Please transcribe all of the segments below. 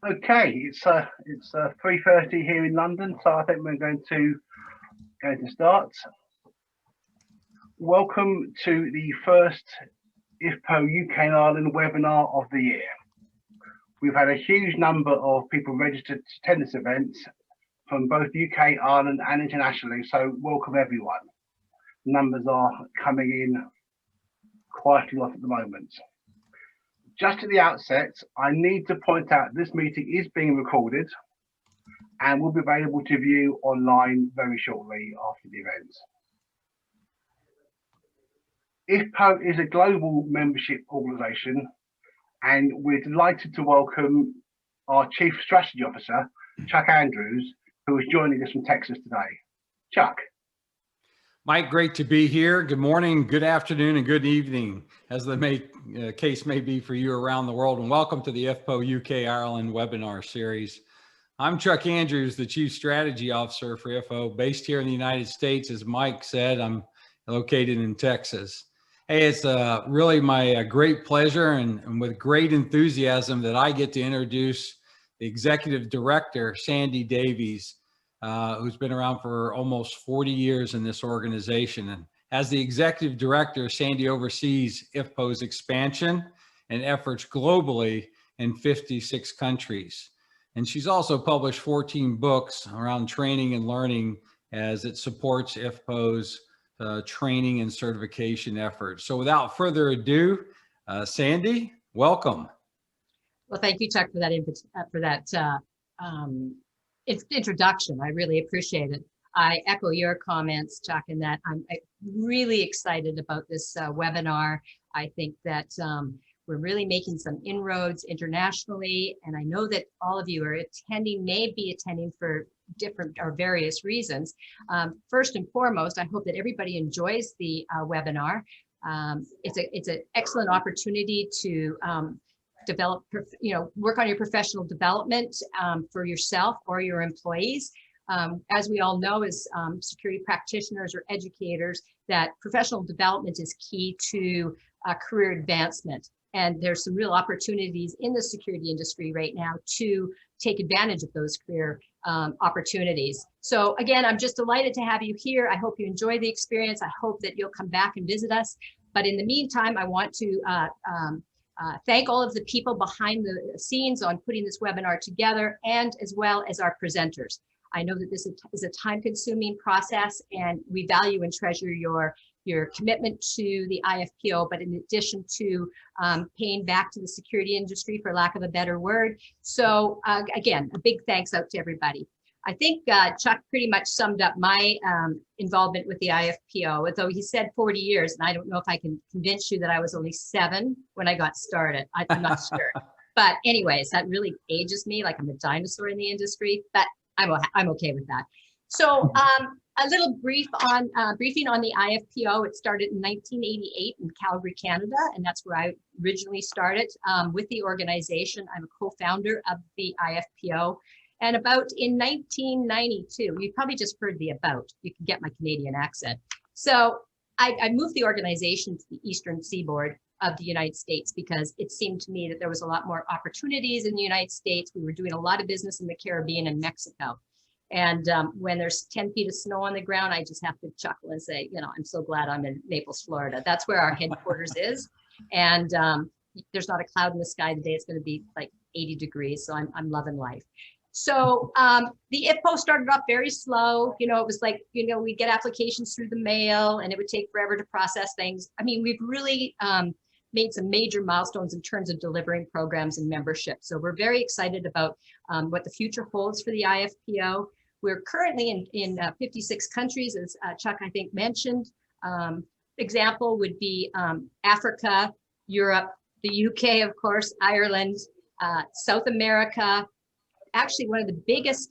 Okay, it's 3:30 here in London, so I think we're going to start. Welcome to the first IFPO UK and Ireland webinar of the year. We've had a huge number of people registered to attend this event from both UK, Ireland and internationally, so welcome everyone. Numbers are coming in quite a lot at the moment. Just at the outset, I need to point out this meeting is being recorded and will be available to view online very shortly after the event. IFPO is a global membership organisation, and we're delighted to welcome our Chief Strategy Officer, Chuck Andrews, who is joining us from Texas today. Chuck. Mike, great to be here. Good morning, good afternoon, and good evening, as the case may be for you around the world. And welcome to the IFPO UK Ireland webinar series. I'm Chuck Andrews, the Chief Strategy Officer for IFPO, based here in the United States. As Mike said, I'm located in Texas. Hey, it's really my great pleasure and with great enthusiasm that I get to introduce the Executive Director, Sandy Davies, who's been around for almost 40 years in this organization. And as the Executive Director, Sandy oversees IFPO's expansion and efforts globally in 56 countries. And she's also published 14 books around training and learning as it supports IFPO's training and certification efforts. So without further ado, Sandy, welcome. Well, thank you, Chuck, for that introduction. I really appreciate it. I echo your comments, Chuck, in that I'm really excited about this webinar. I think that we're really making some inroads internationally, and I know that all of you are attending, may be attending for different or various reasons. First and foremost, I hope that everybody enjoys the webinar. It's an excellent opportunity to develop, work on your professional development for yourself or your employees. As we all know, as security practitioners or educators, that professional development is key to career advancement. And there's some real opportunities in the security industry right now to take advantage of those career opportunities. So again, I'm just delighted to have you here. I hope you enjoy the experience. I hope that you'll come back and visit us. But in the meantime, I want to thank all of the people behind the scenes on putting this webinar together, and as well as our presenters. I know that this is a time-consuming process, and we value and treasure your commitment to the IFPO, but in addition to paying back to the security industry, for lack of a better word. So again, a big thanks out to everybody. I think Chuck pretty much summed up my involvement with the IFPO, although he said 40 years, and I don't know if I can convince you that I was only 7 when I got started. I'm not sure. But anyways, that really ages me, like I'm a dinosaur in the industry, but I'm okay with that. So a little briefing on the IFPO. It started in 1988 in Calgary, Canada, and that's where I originally started with the organization. I'm a co-founder of the IFPO. And about in 1992, you probably just heard the about, you can get my Canadian accent. So I moved the organization to the Eastern Seaboard of the United States because it seemed to me that there was a lot more opportunities in the United States. We were doing a lot of business in the Caribbean and Mexico. And when there's 10 feet of snow on the ground, I just have to chuckle and say, I'm so glad I'm in Naples, Florida. That's where our headquarters is. And there's not a cloud in the sky today. It's going to be like 80 degrees. So I'm loving life. So the IFPO started off very slow. It was like, we get applications through the mail and it would take forever to process things. I mean, we've really made some major milestones in terms of delivering programs and membership. So we're very excited about what the future holds for the IFPO. We're currently in 56 countries, as Chuck, I think, mentioned. Example would be Africa, Europe, the UK, of course, Ireland, South America. Actually, one of the biggest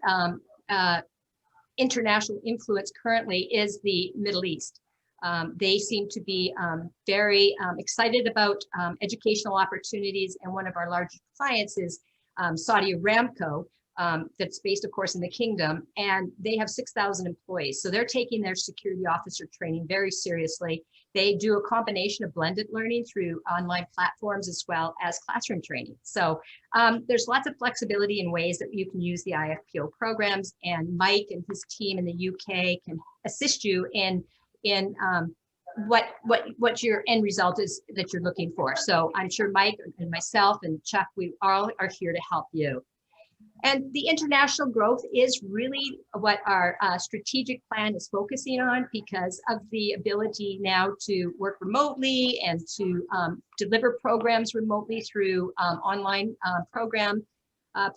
international influence currently is the Middle East. They seem to be very excited about educational opportunities, and one of our largest clients is Saudi Aramco, that's based, of course, in the kingdom, and they have 6,000 employees. So they're taking their security officer training very seriously. They do a combination of blended learning through online platforms as well as classroom training. So there's lots of flexibility in ways that you can use the IFPO programs, and Mike and his team in the UK can assist you in what your end result is that you're looking for. So I'm sure Mike and myself and Chuck, we all are here to help you. And the international growth is really what our strategic plan is focusing on, because of the ability now to work remotely and to deliver programs remotely through online program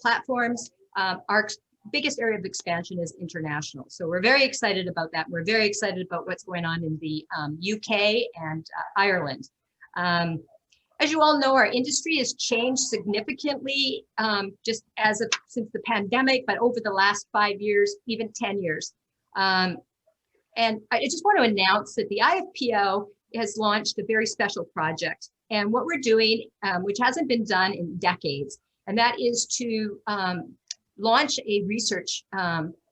platforms. Our biggest area of expansion is international. So we're very excited about that. We're very excited about what's going on in the UK and Ireland. As you all know, our industry has changed significantly just since the pandemic, but over the last 5 years, even 10 years. And I just want to announce that the IFPO has launched a very special project. And what we're doing, which hasn't been done in decades, and that is to launch a research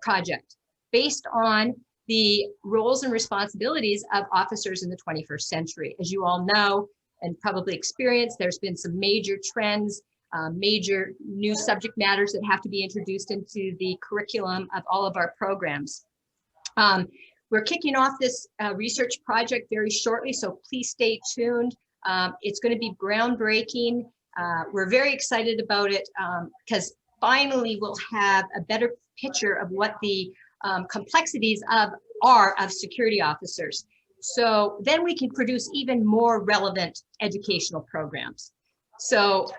project based on the roles and responsibilities of officers in the 21st century. As you all know, and probably experienced, there's been some major trends, major new subject matters that have to be introduced into the curriculum of all of our programs. We're kicking off this research project very shortly, so please stay tuned. It's going to be groundbreaking. We're very excited about it because finally we'll have a better picture of what the complexities are of security officers. So then we can produce even more relevant educational programs. So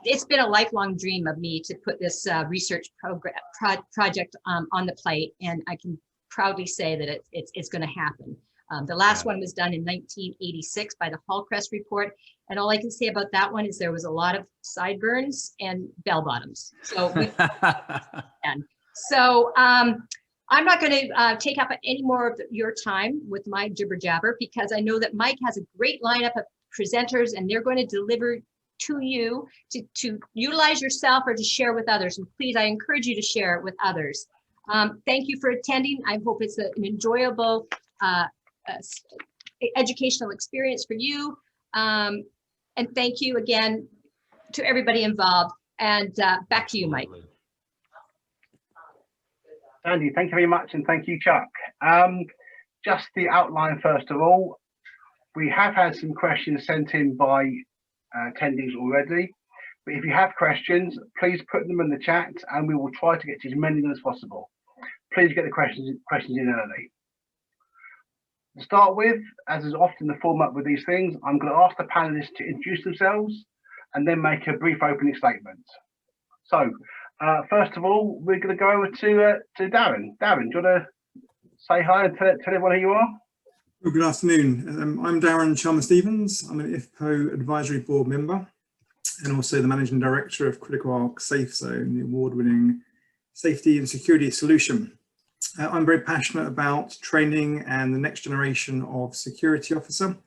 it's been a lifelong dream of me to put this research project on the plate, and I can proudly say that it's going to happen. The last one was done in 1986 by the Hallcrest report, and all I can say about that one is there was a lot of sideburns and bell bottoms. So, I'm not going to take up any more of your time with my jibber jabber, because I know that Mike has a great lineup of presenters, and they're going to deliver to you to utilize yourself or to share with others. And please, I encourage you to share it with others. Thank you for attending. I hope it's an enjoyable educational experience for you. And thank you again to everybody involved. And back to you, Mike. Andy, thank you very much, and thank you, Chuck. Just the outline first of all. We have had some questions sent in by attendees already, but if you have questions, please put them in the chat and we will try to get to as many of them as possible. Please get the questions in early. To start with, as is often the format with these things, I'm going to ask the panelists to introduce themselves and then make a brief opening statement. So, first of all, we're going to go over to Darren. Darren, do you want to say hi and tell everyone who you are? Well, good afternoon. I'm Darren Chalmers-Stevens. I'm an IFPO Advisory Board member and also the Managing Director of Critical Arc Safe Zone, the award-winning safety and security solution. I'm very passionate about training and the next generation of security officer,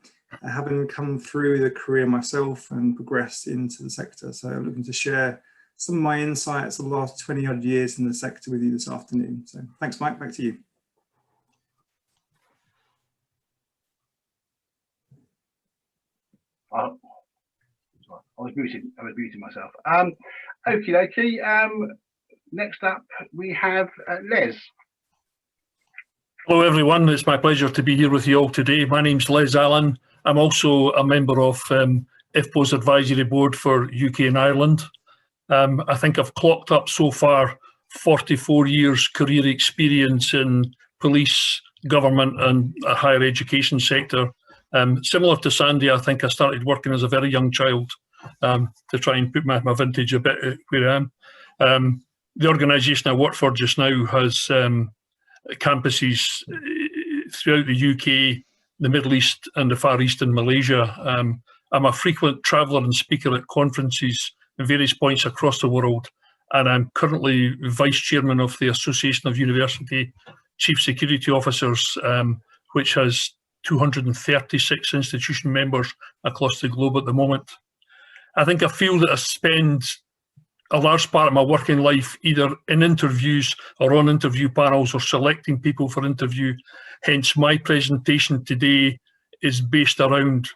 having come through the career myself and progressed into the sector. So I'm looking to share some of my insights of the last 20-odd years in the sector with you this afternoon. So thanks, Mike. Back to you. I was muting myself. Okie dokie. Next up, we have Les. Hello everyone, it's my pleasure to be here with you all today. My name's Les Allen. I'm also a member of IFPO's Advisory Board for UK and Ireland. I think I've clocked up so far 44 years career experience in police, government and a higher education sector. Similar to Sandy, I think I started working as a very young child to try and put my vintage a bit where I am. The organisation I work for just now has campuses throughout the UK, the Middle East and the Far East and Malaysia. I'm a frequent traveller and speaker at conferences at various points across the world, and I'm currently Vice Chairman of the Association of University Chief Security Officers, which has 236 institution members across the globe at the moment. I think I feel that I spend a large part of my working life either in interviews or on interview panels or selecting people for interview. Hence my presentation today is based around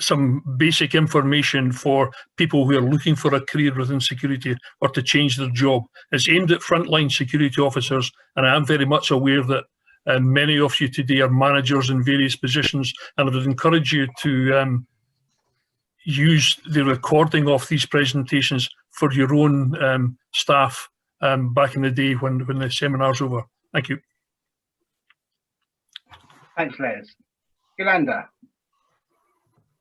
some basic information for people who are looking for a career within security or to change their job. It's aimed at frontline security officers, and I am very much aware that many of you today are managers in various positions, and I would encourage you to use the recording of these presentations for your own staff back in the day when the seminar's over. Thank you. Thanks, Les. Yolanda.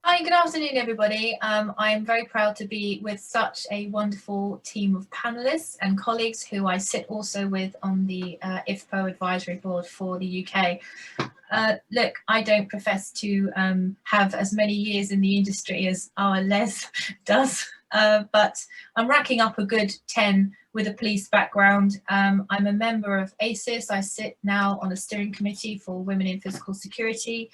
Hi, good afternoon, everybody. I'm very proud to be with such a wonderful team of panelists and colleagues who I sit also with on the IFPO advisory board for the UK. Look, I don't profess to have as many years in the industry as our Les does, but I'm racking up a good 10 with a police background. I'm a member of ACIS. I sit now on a steering committee for Women in Physical Security.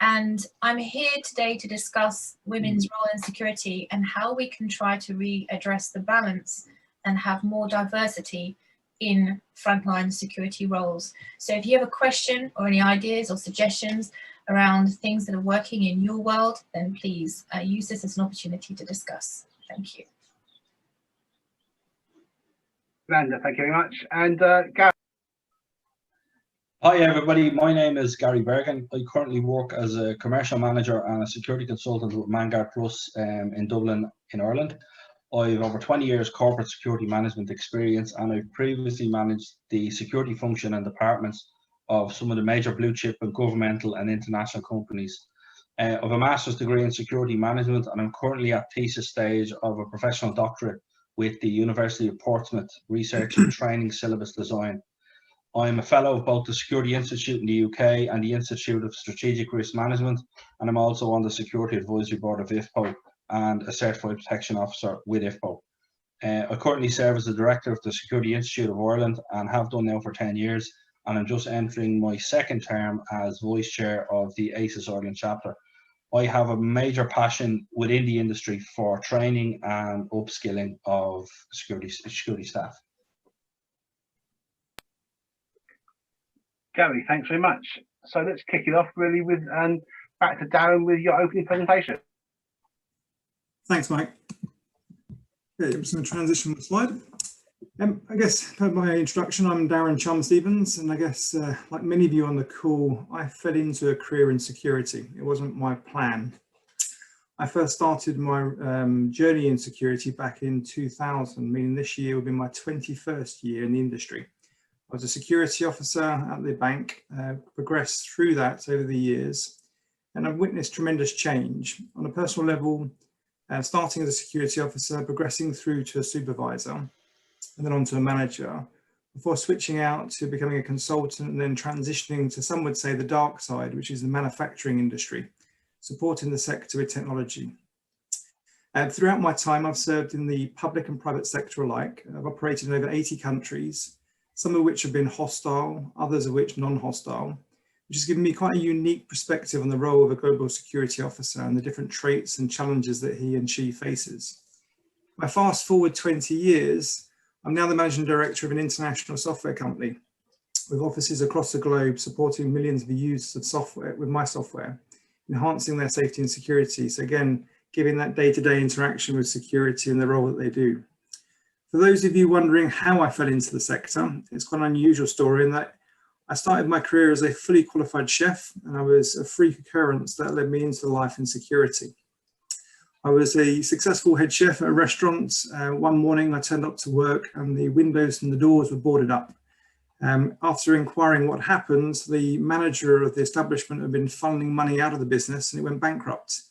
And I'm here today to discuss women's role in security and how we can try to readdress the balance and have more diversity in frontline security roles. So if you have a question or any ideas or suggestions around things that are working in your world, then please use this as an opportunity to discuss. Thank you. Yolanda, thank you very much. And Gary. Hi everybody, my name is Gary Bergen. I currently work as a commercial manager and a security consultant with Manguard Plus in Dublin in Ireland. I have over 20 years corporate security management experience, and I've previously managed the security function and departments of some of the major blue chip and governmental and international companies. I have a master's degree in security management, and I'm currently at thesis stage of a professional doctorate with the University of Portsmouth, research and training syllabus design. I'm a fellow of both the Security Institute in the UK and the Institute of Strategic Risk Management, and I'm also on the Security Advisory Board of IFPO and a Certified Protection Officer with IFPO. I currently serve as the Director of the Security Institute of Ireland and have done now for 10 years, and I'm just entering my second term as Vice Chair of the ACIS Ireland chapter. I have a major passion within the industry for training and upskilling of security staff. Gary, thanks very much. So let's kick it off really with back to Darren with your opening presentation. Thanks, Mike. Okay, I'm just going to transition the slide. I guess per my introduction, I'm Darren Chalmers-Stevens, and I guess like many of you on the call, I fell into a career in security. It wasn't my plan. I first started my journey in security back in 2000, meaning this year will be my 21st year in the industry. I was a security officer at the bank, progressed through that over the years, and I've witnessed tremendous change on a personal level, starting as a security officer, progressing through to a supervisor, and then on to a manager, before switching out to becoming a consultant and then transitioning to, some would say, the dark side, which is the manufacturing industry, supporting the sector with technology. Throughout my time, I've served in the public and private sector alike. I've operated in over 80 countries, some of which have been hostile, others of which non-hostile, which has given me quite a unique perspective on the role of a global security officer and the different traits and challenges that he and she faces. If I fast forward 20 years, I'm now the managing director of an international software company with offices across the globe supporting millions of users of software with my software, enhancing their safety and security. So again, giving that day-to-day interaction with security and the role that they do. For those of you wondering how I fell into the sector, it's quite an unusual story in that I started my career as a fully qualified chef, and I was a freak occurrence that led me into life in security. I was a successful head chef at a restaurant. One morning I turned up to work and the windows and the doors were boarded up. After inquiring what happened, the manager of the establishment had been funneling money out of the business and it went bankrupt.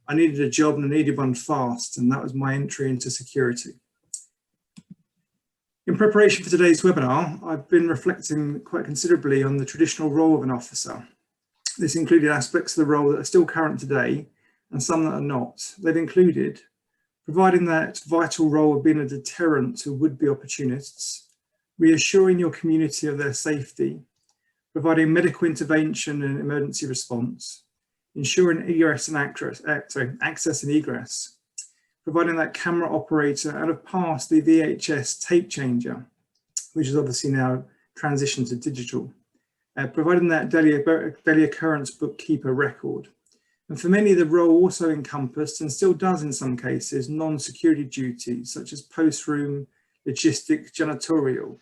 I needed a job and I needed one fast, and that was my entry into security. In preparation for today's webinar, I've been reflecting quite considerably on the traditional role of an officer. This included aspects of the role that are still current today and some that are not. They've included providing that vital role of being a deterrent to would-be opportunists, reassuring your community of their safety, providing medical intervention and emergency response, ensuring egress and access and egress, providing that camera operator out of past the VHS tape changer, which is obviously now transitioned to digital, providing that daily occurrence bookkeeper record. And for many, the role also encompassed, and still does in some cases, non-security duties such as post-room, logistics, janitorial.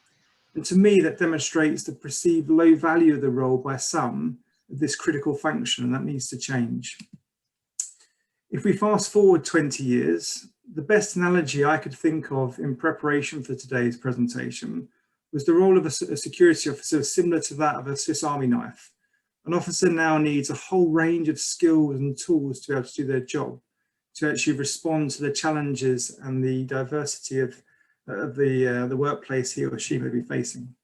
And to me, that demonstrates the perceived low value of the role by some of this critical function, and that needs to change. If we fast forward 20 years, the best analogy I could think of in preparation for today's presentation was the role of a security officer similar to that of a Swiss Army knife. An officer now needs a whole range of skills and tools to be able to do their job, to actually respond to the challenges and the diversity of the workplace he or she may be facing.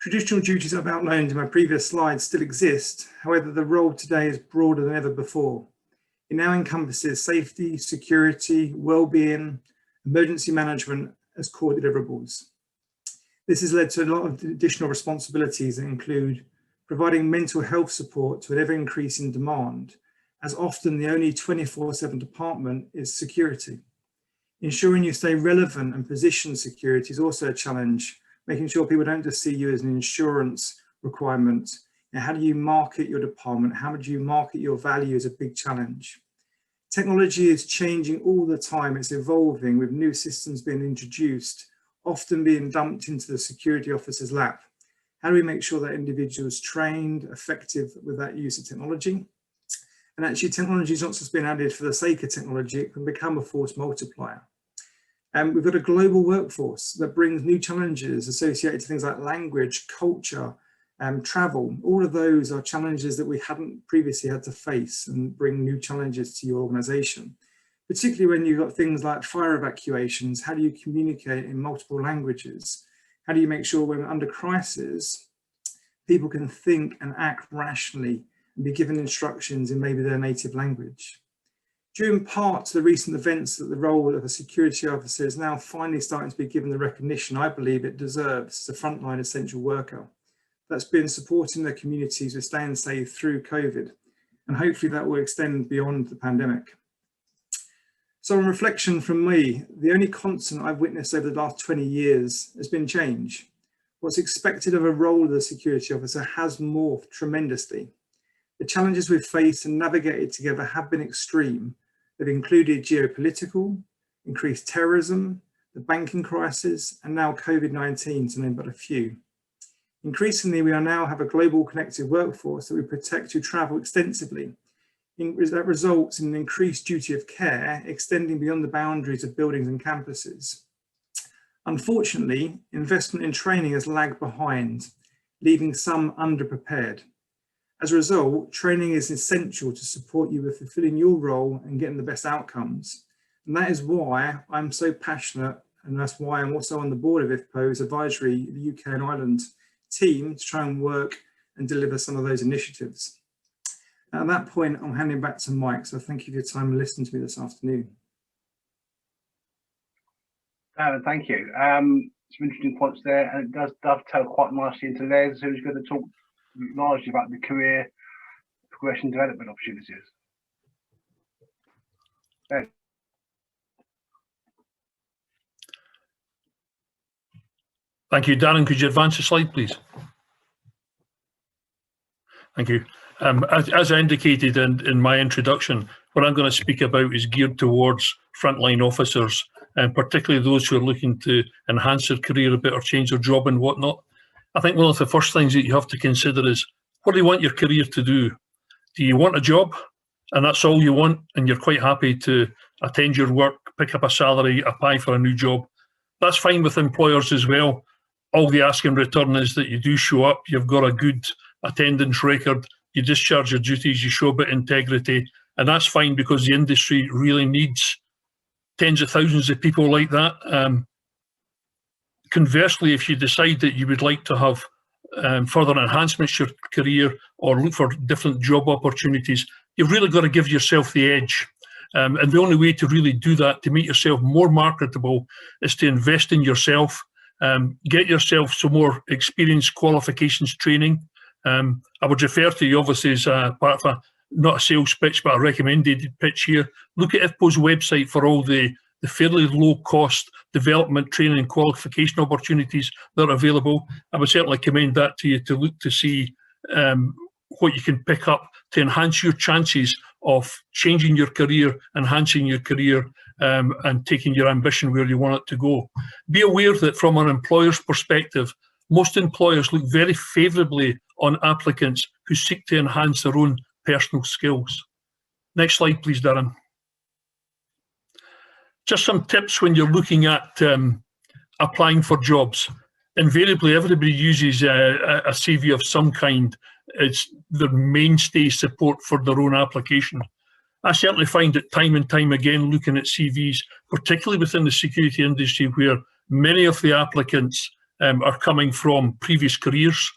Traditional duties I've outlined in my previous slides still exist. However, the role today is broader than ever before. It now encompasses safety, security, well-being, emergency management as core deliverables. This has led to a lot of additional responsibilities that include providing mental health support to an ever-increasing demand, as often the only 24/7 department is security. Ensuring you stay relevant and position security is also a challenge, making sure people don't just see you as an insurance requirement. And how do you market your department? How do you market your value is a big challenge. Technology is changing all the time. It's evolving with new systems being introduced, often being dumped into the security officer's lap. How do we make sure that individual is trained, effective with that use of technology? And actually, technology is not just being added for the sake of technology, it can become a force multiplier. And we've got a global workforce that brings new challenges associated to things like language, culture, travel. All of those are challenges that we hadn't previously had to face and bring new challenges to your organization. Particularly when you've got things like fire evacuations, how do you communicate in multiple languages? How do you make sure when under crisis, people can think and act rationally and be given instructions in maybe their native language? Due in part to the recent events, that the role of a security officer is now finally starting to be given the recognition I believe it deserves as a frontline essential worker that's been supporting their communities with staying safe through COVID. And hopefully that will extend beyond the pandemic. So in reflection from me, the only constant I've witnessed over the last 20 years has been change. What's expected of a role of the security officer has morphed tremendously. The challenges we've faced and navigated together have been extreme. They've included geopolitical, increased terrorism, the banking crisis, and now COVID-19, to name but a few. Increasingly, we now have a global connected workforce that we protect who travel extensively. That results in an increased duty of care extending beyond the boundaries of buildings and campuses. Unfortunately, investment in training has lagged behind, leaving some underprepared. As a result, training is essential to support you with fulfilling your role and getting the best outcomes. And that is why I'm so passionate, and that's why I'm also on the board of IFPO's advisory, the UK and Ireland team, to try and work and deliver some of those initiatives. At that point, I'm handing back to Mike. So thank you for your time and listening to me this afternoon. Thank you. Some interesting points there, and it does dovetail quite nicely into Les, who's going to talk largely about the career progression development opportunities. Les. Thank you, Darren. Could you advance the slide, please? Thank you. As I indicated in my introduction, what I'm going to speak about is geared towards frontline officers, and particularly those who are looking to enhance their career a bit or change their job and whatnot. I think one of the first things that you have to consider is, what do you want your career to do? Do you want a job and that's all you want, and you're quite happy to attend your work, pick up a salary, apply for a new job? That's fine with employers as well. All they ask in return is that you do show up, you've got a good attendance record, you discharge your duties, you show a bit of integrity, and that's fine because the industry really needs tens of thousands of people like that. Conversely, if you decide that you would like to have further enhancements to your career or look for different job opportunities, you've really got to give yourself the edge. And the only way to really do that, to make yourself more marketable, is to invest in yourself, get yourself some more experience, qualifications, training. I would refer to you, obviously, as part of not a sales pitch, but a recommended pitch here. Look at IFPO's website for all the the fairly low cost development, training and qualification opportunities that are available. I would certainly commend that to you to look to see what you can pick up to enhance your chances of changing your career, enhancing your career, and taking your ambition where you want it to go. Be aware that from an employer's perspective, most employers look very favourably on applicants who seek to enhance their own personal skills. Next slide, please, Darren. Just some tips when you're looking at applying for jobs. Invariably, everybody uses a CV of some kind. It's their mainstay support for their own application. I certainly find it time and time again looking at CVs, particularly within the security industry, where many of the applicants are coming from previous careers,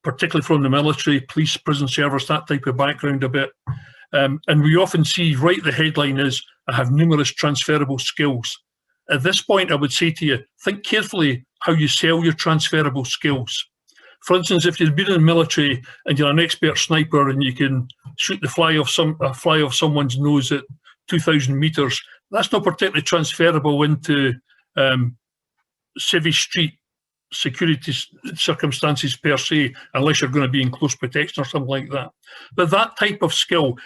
particularly from the military, police, prison service, that type of background a bit. And we often see right the headline is, I have numerous transferable skills. At this point, I would say to you, think carefully how you sell your transferable skills. For instance, if you've been in the military and you're an expert sniper and you can shoot the fly off someone's nose at 2,000 meters, that's not particularly transferable into civvy street security circumstances per se, unless you're going to be in close protection or something like that. But that type of skill,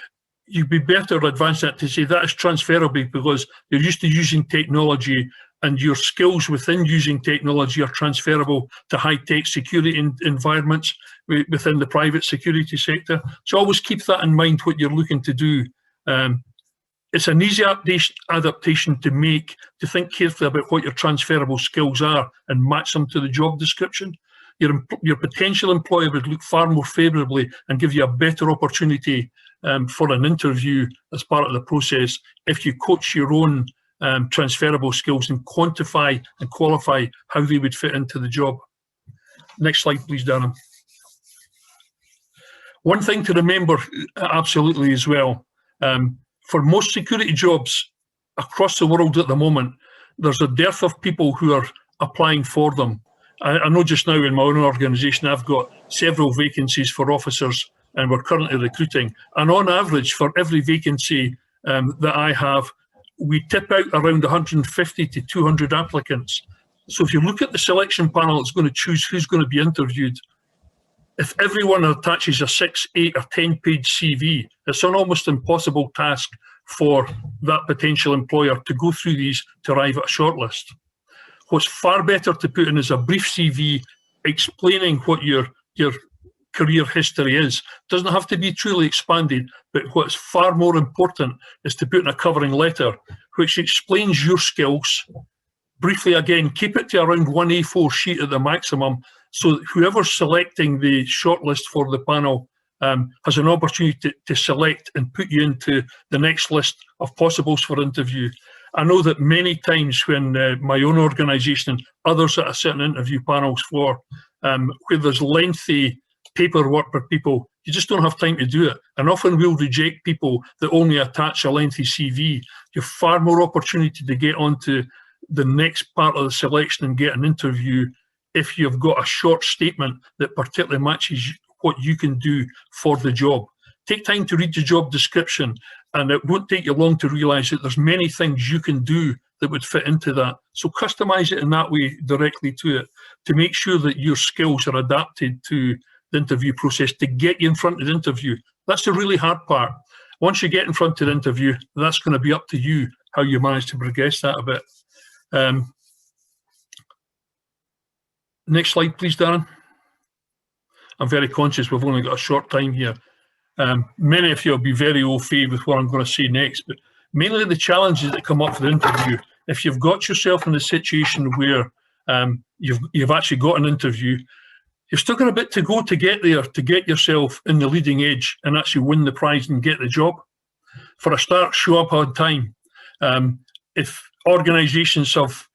you'd be better advanced that to say that is transferable because you're used to using technology and your skills within using technology are transferable to high-tech security environments within the private security sector. So always keep that in mind what you're looking to do. It's an easy adaptation to make, to think carefully about what your transferable skills are and match them to the job description. Your potential employer would look far more favourably and give you a better opportunity for an interview as part of the process if you coach your own transferable skills and quantify and qualify how they would fit into the job. Next slide, please, Darren. One thing to remember absolutely as well, for most security jobs across the world at the moment, there's a dearth of people who are applying for them. I know just now in my own organisation, I've got several vacancies for officers and we're currently recruiting. And on average, for every vacancy that I have, we tip out around 150 to 200 applicants. So if you look at the selection panel, it's going to choose who's going to be interviewed. If everyone attaches a 6, 8 or 10-page CV, it's an almost impossible task for that potential employer to go through these to arrive at a shortlist. What's far better to put in is a brief CV explaining what your career history is. It doesn't have to be truly expanded, but what's far more important is to put in a covering letter which explains your skills. Briefly again, keep it to around 1 A4 sheet at the maximum, so that whoever's selecting the shortlist for the panel has an opportunity to select and put you into the next list of possibles for interview. I know that many times when my own organisation and others that I sit in interview panels for, where there's lengthy paperwork for people, you just don't have time to do it. And often we'll reject people that only attach a lengthy CV. You have far more opportunity to get onto the next part of the selection and get an interview if you've got a short statement that particularly matches what you can do for the job. Take time to read the job description, and it won't take you long to realise that there's many things you can do that would fit into that. So customise it in that way directly to it, to make sure that your skills are adapted to the interview process to get you in front of the interview. That's the really hard part. Once you get in front of the interview, that's going to be up to you how you manage to progress that a bit. Next slide, please, Darren. I'm very conscious we've only got a short time here. Many of you will be very au fait with what I'm going to say next, but mainly the challenges that come up for the interview. If you've got yourself in a situation where you've actually got an interview, you've still got a bit to go to get there, to get yourself in the leading edge and actually win the prize and get the job. For a start, show up on time. If organisations have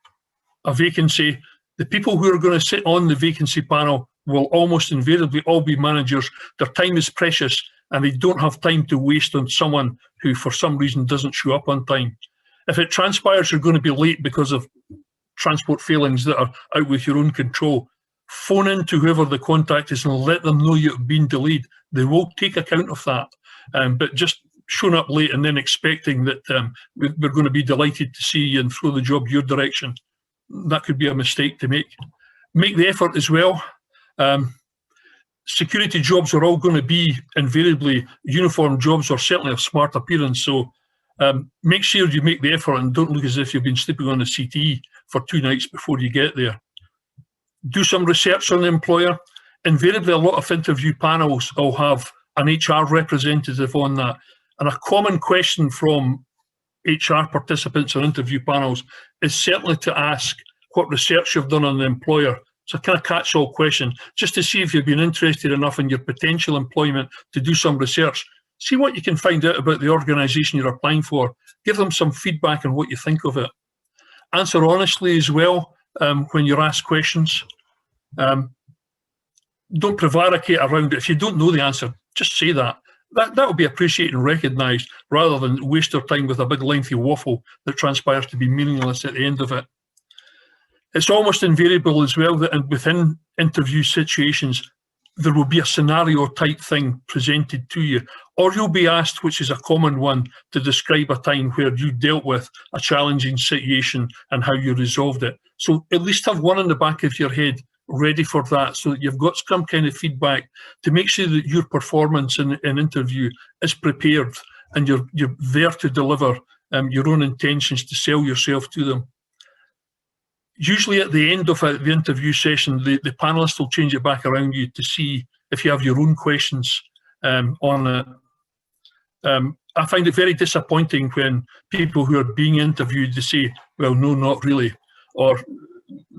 a vacancy, the people who are going to sit on the vacancy panel will almost invariably all be managers. Their time is precious and they don't have time to waste on someone who for some reason doesn't show up on time. If it transpires you're going to be late because of transport failings that are out with your own control, phone in to whoever the contact is and let them know you've been delayed. They will take account of that, but just showing up late and then expecting that we're going to be delighted to see you and throw the job your direction. That could be a mistake to make. Make the effort as well. Security jobs are all going to be invariably uniform jobs or certainly of smart appearance. So make sure you make the effort and don't look as if you've been sleeping on the CTE for 2 nights before you get there. Do some research on the employer. Invariably, a lot of interview panels will have an HR representative on that. And a common question from HR participants on interview panels is certainly to ask what research you've done on the employer. So kind of catch-all question, just to see if you've been interested enough in your potential employment to do some research. See what you can find out about the organisation you're applying for. Give them some feedback on what you think of it. Answer honestly as well when you're asked questions. Don't prevaricate around it. If you don't know the answer, just say that. That will be appreciated and recognised rather than waste your time with a big lengthy waffle that transpires to be meaningless at the end of it. It's almost invariable as well that within interview situations, there will be a scenario type thing presented to you, or you'll be asked, which is a common one, to describe a time where you dealt with a challenging situation and how you resolved it. So at least have one in the back of your head ready for that, so that you've got some kind of feedback to make sure that your performance in interview is prepared and you're there to deliver your own intentions, to sell yourself to them. Usually at the end of the interview session, the panelists will change it back around you to see if you have your own questions on it. I find it very disappointing when people who are being interviewed, they say, well, no, not really, or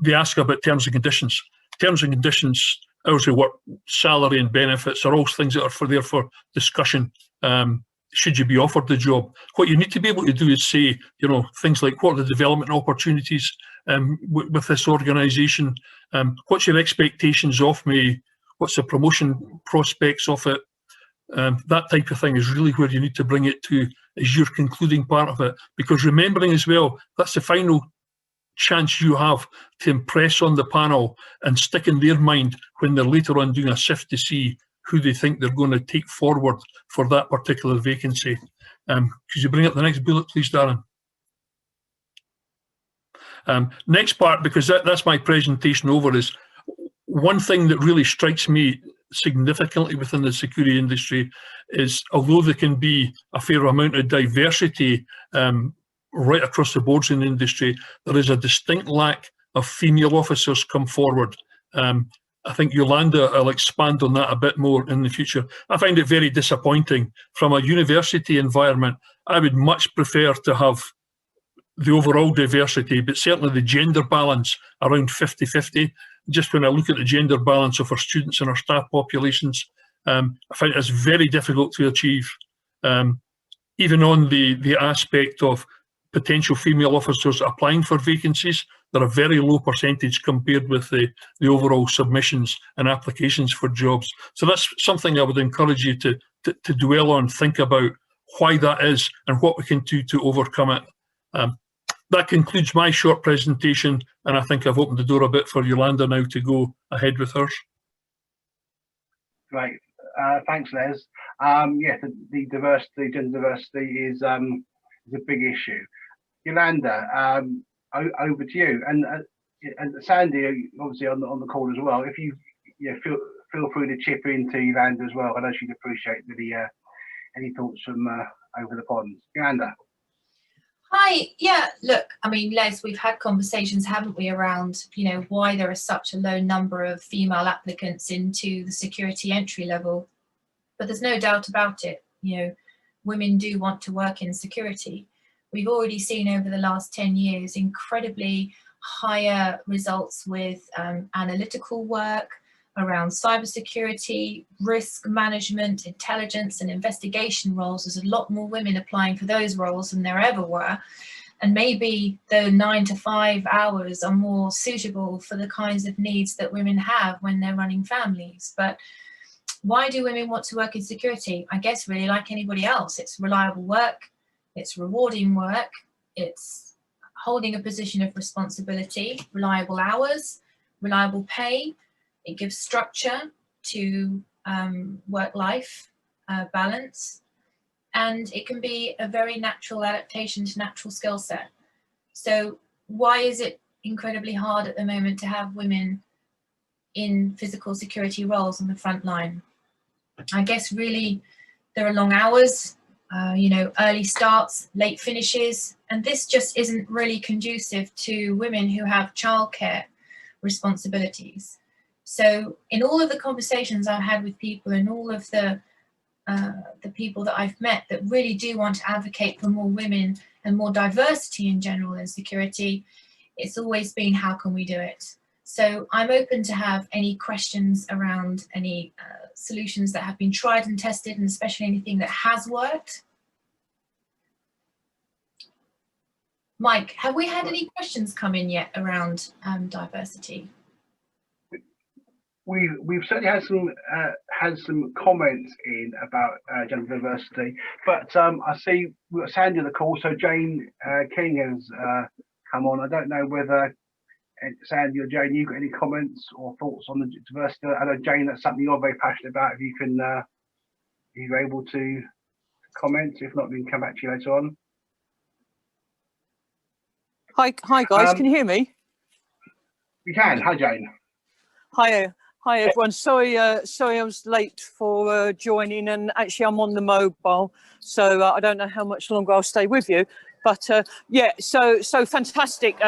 they ask about terms and conditions. Terms and conditions, hours of work, salary and benefits are all things that are there for discussion. Should you be offered the job? What you need to be able to do is say, you know, things like what are the development opportunities with this organisation? What's your expectations of me? What's the promotion prospects of it? That type of thing is really where you need to bring it to as your concluding part of it. Because remembering as well, that's the final chance you have to impress on the panel and stick in their mind when they're later on doing a sift to see who they think they're going to take forward for that particular vacancy. Could you bring up the next bullet, please, Darren? Next part, because that's my presentation over, is one thing that really strikes me significantly within the security industry is, although there can be a fair amount of diversity right across the boards in the industry, there is a distinct lack of female officers come forward. I think Yolanda will expand on that a bit more in the future. I find it very disappointing. From a university environment, I would much prefer to have the overall diversity, but certainly the gender balance around 50-50. Just when I look at the gender balance of our students and our staff populations, I find it's very difficult to achieve. Even on the aspect of potential female officers applying for vacancies, they're a very low percentage compared with the overall submissions and applications for jobs. So that's something I would encourage you to dwell on, think about why that is and what we can do to overcome it. That concludes my short presentation, and I think I've opened the door a bit for Yolanda now to go ahead with hers. Great, thanks, Les. Yeah, the diversity, gender diversity is a big issue. Yolanda, over to you, and Sandy, obviously on the call as well. If you feel free to chip into Yolanda as well. I know she'd appreciate any thoughts from over the pond. Yolanda. Hi, yeah, look, I mean, Les, we've had conversations, haven't we, around, you know, why there is such a low number of female applicants into the security entry level. But there's no doubt about it, you know, women do want to work in security. We've already seen over the last 10 years incredibly higher results with analytical work around cybersecurity, risk management, intelligence and investigation roles. There's a lot more women applying for those roles than there ever were. And maybe the 9 to 5 hours are more suitable for the kinds of needs that women have when they're running families. But why do women want to work in security? I guess really like anybody else. It's reliable work, it's rewarding work, it's holding a position of responsibility, reliable hours, reliable pay. It gives structure to work-life balance. and it can be a very natural adaptation to natural skill set. So why is it incredibly hard at the moment to have women in physical security roles on the front line? I guess really there are long hours, you know, early starts, late finishes, and this just isn't really conducive to women who have childcare responsibilities. So in all of the conversations I've had with people and all of the people that I've met that really do want to advocate for more women and more diversity in general in security, it's always been, how can we do it? So I'm open to have any questions around any solutions that have been tried and tested, and especially anything that has worked. Mike, have we had any questions come in yet around diversity? We've certainly had some comments in about gender diversity, but I see we've got Sandy on the call, so Jane King has come on. I don't know whether Sandy or Jane, you've got any comments or thoughts on the diversity. I know, Jane, that's something you're very passionate about. If you can, if you're able to comment, if not, we can come back to you later on. Hi guys, can you hear me? We can. Hi, Jane. Hi everyone. Sorry I was late for joining, and actually I'm on the mobile, so I don't know how much longer I'll stay with you. But yeah, so fantastic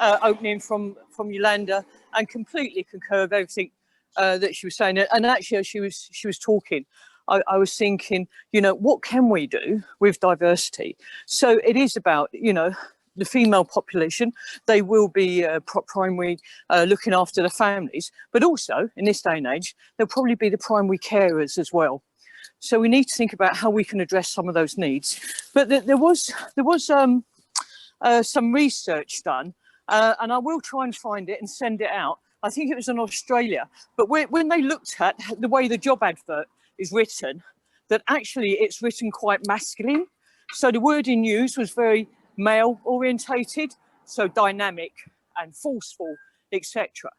opening from Yolanda, and completely concur with everything that she was saying. And actually, as she was talking, I was thinking, you know, what can we do with diversity? So it is about, you know, the female population. They will be primary looking after the families, but also in this day and age, they'll probably be the primary carers as well. So we need to think about how we can address some of those needs. But there was some research done, and I will try and find it and send it out. I think it was in Australia, but when they looked at the way the job advert is written, that actually it's written quite masculine. So the wording used was very male orientated, so dynamic and forceful, etc.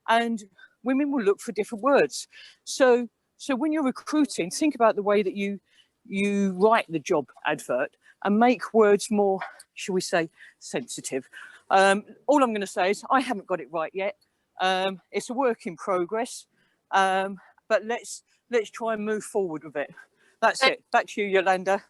And women will look for different words. So when you're recruiting, think about the way that you write the job advert and make words more, shall we say, sensitive. All I'm going to say is I haven't got it right yet. It's a work in progress, but let's try and move forward with it. That's it. Back to you, Yolanda.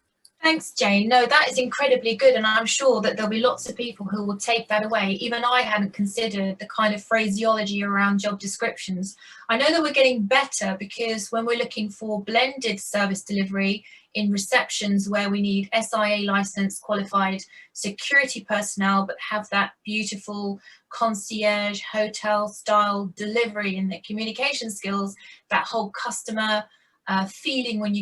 Thanks, Jane. No, that is incredibly good, and I'm sure that there'll be lots of people who will take that away. Even I hadn't considered the kind of phraseology around job descriptions. I know that we're getting better, because when we're looking for blended service delivery in receptions where we need SIA licensed qualified security personnel but have that beautiful concierge hotel style delivery and the communication skills, that whole customer feeling when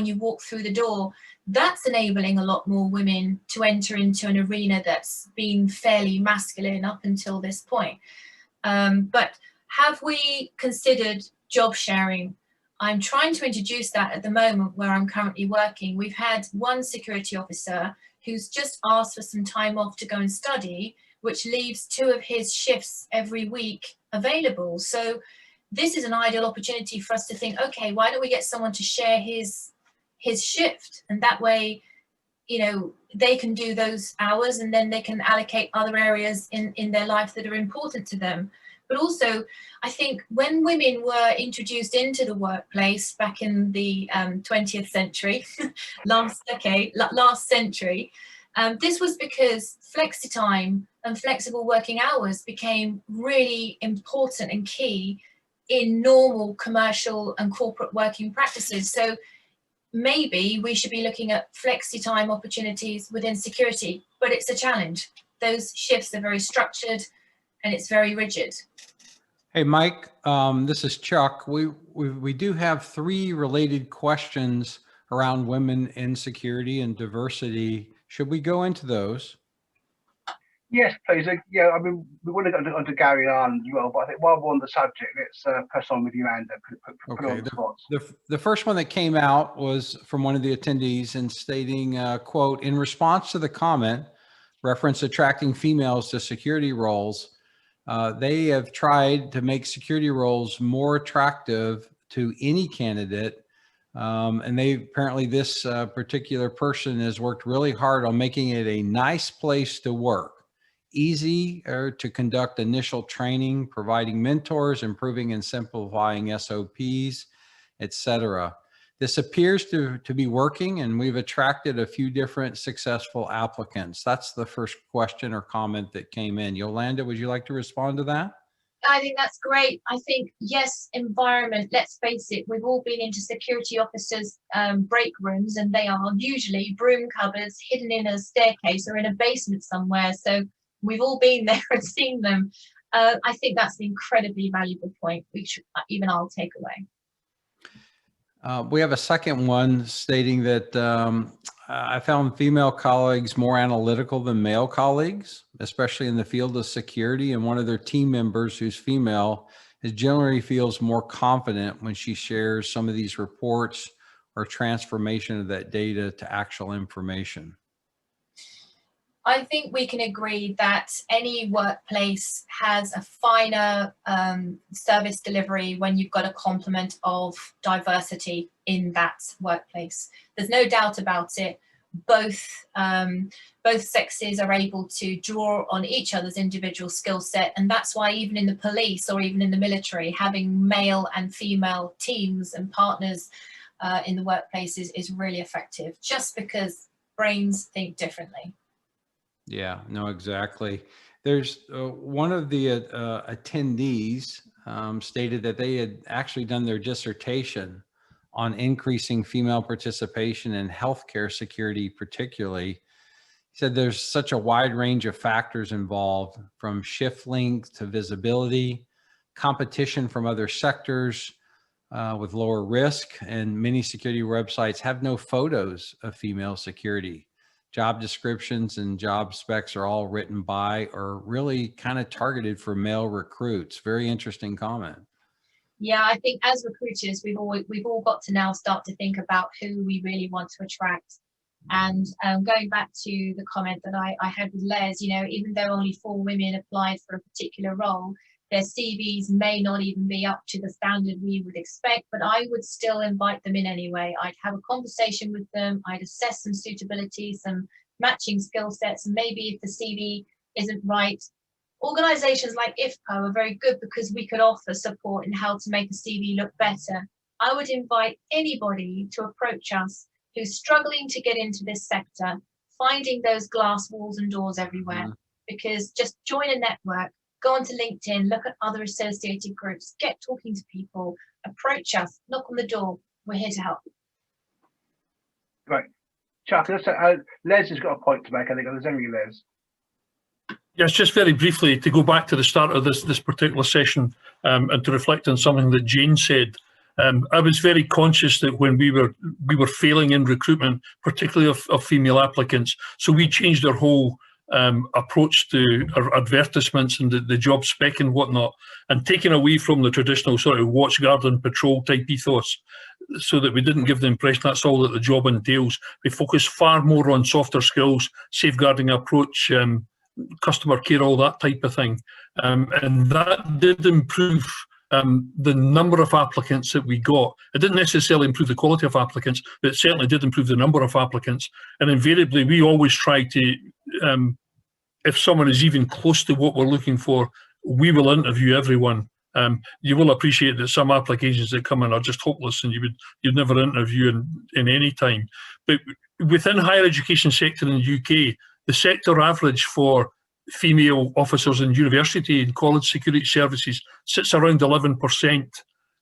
you walk through the door, that's enabling a lot more women to enter into an arena that's been fairly masculine up until this point. But have we considered job sharing? I'm trying to introduce that at the moment where I'm currently working. We've had one security officer who's just asked for some time off to go and study, which leaves 2 of his shifts every week available. So this is an ideal opportunity for us to think, okay, why don't we get someone to share his shift, and that way, you know, they can do those hours and then they can allocate other areas in their life that are important to them. But also, I think when women were introduced into the workplace back in the 20th century, last century, this was because flexi time and flexible working hours became really important and key in normal commercial and corporate working practices. So maybe we should be looking at flexi time opportunities within security, but it's a challenge. Those shifts are very structured and it's very rigid. Hey, Mike, this is Chuck. We do have 3 related questions around women in security and diversity. Should we go into those? Yes, please. Yeah, I mean, we want to go on to Gary Ireland as well, but I think while we're on the subject, let's press on with you, Amanda. Put on the spots. The first one that came out was from one of the attendees and stating, quote, in response to the comment, reference attracting females to security roles, they have tried to make security roles more attractive to any candidate And they apparently, this particular person has worked really hard on making it a nice place to work, easy to conduct initial training, providing mentors, improving and simplifying SOPs, etc. This appears to be working, and we've attracted a few different successful applicants. That's the first question or comment that came in. Yolanda, would you like to respond to that? I think that's great. I think, yes, environment, let's face it, we've all been into security officers' break rooms, and they are usually broom cupboards hidden in a staircase or in a basement somewhere. So we've all been there and seen them. I think that's an incredibly valuable point, which even I'll take away. We have a second one stating that I found female colleagues more analytical than male colleagues, especially in the field of security. And one of their team members who's female generally feels more confident when she shares some of these reports or transformation of that data to actual information. I think we can agree that any workplace has a finer service delivery when you've got a complement of diversity in that workplace. There's no doubt about it. Both sexes are able to draw on each other's individual skill set, and that's why even in the police or even in the military, having male and female teams and partners in the workplace is really effective, just because brains think differently. Yeah, no, exactly. There's one of the attendees stated that they had actually done their dissertation on increasing female participation in healthcare security, particularly. He said there's such a wide range of factors involved, from shift length to visibility, competition from other sectors with lower risk, and many security websites have no photos of female security. Job descriptions and job specs are all written by or really kind of targeted for male recruits. Very interesting comment. Yeah, I think as recruiters, we've all got to now start to think about who we really want to attract. And going back to the comment that I had with Les, you know, even though only 4 women applied for a particular role, their CVs may not even be up to the standard we would expect, but I would still invite them in anyway. I'd have a conversation with them. I'd assess some suitability, some matching skill sets, and maybe if the CV isn't right, organizations like IFPO are very good because we could offer support in how to make a CV look better. I would invite anybody to approach us who's struggling to get into this sector, finding those glass walls and doors everywhere, because just join a network. Go onto LinkedIn, look at other associated groups, get talking to people, approach us, knock on the door. We're here to help. Right. Chuck, Les has got a point to make, I think. There's only Les. Yes, just very briefly to go back to the start of this particular session and to reflect on something that Jane said. I was very conscious that when we were failing in recruitment, particularly of female applicants, so we changed our whole approach to our advertisements and the job spec and whatnot, and taking away from the traditional sort of watch, guard and patrol type ethos, so that we didn't give the impression that's all that the job entails. We focus far more on softer skills, safeguarding approach, customer care, all that type of thing, and that did improve the number of applicants that we got. It didn't necessarily improve the quality of applicants, but it certainly did improve the number of applicants. And invariably, we always try to, if someone is even close to what we're looking for, we will interview everyone. You will appreciate that some applications that come in are just hopeless, and you'd never interview in any time. But within higher education sector in the UK, the sector average for female officers in university and college security services sits around 11%.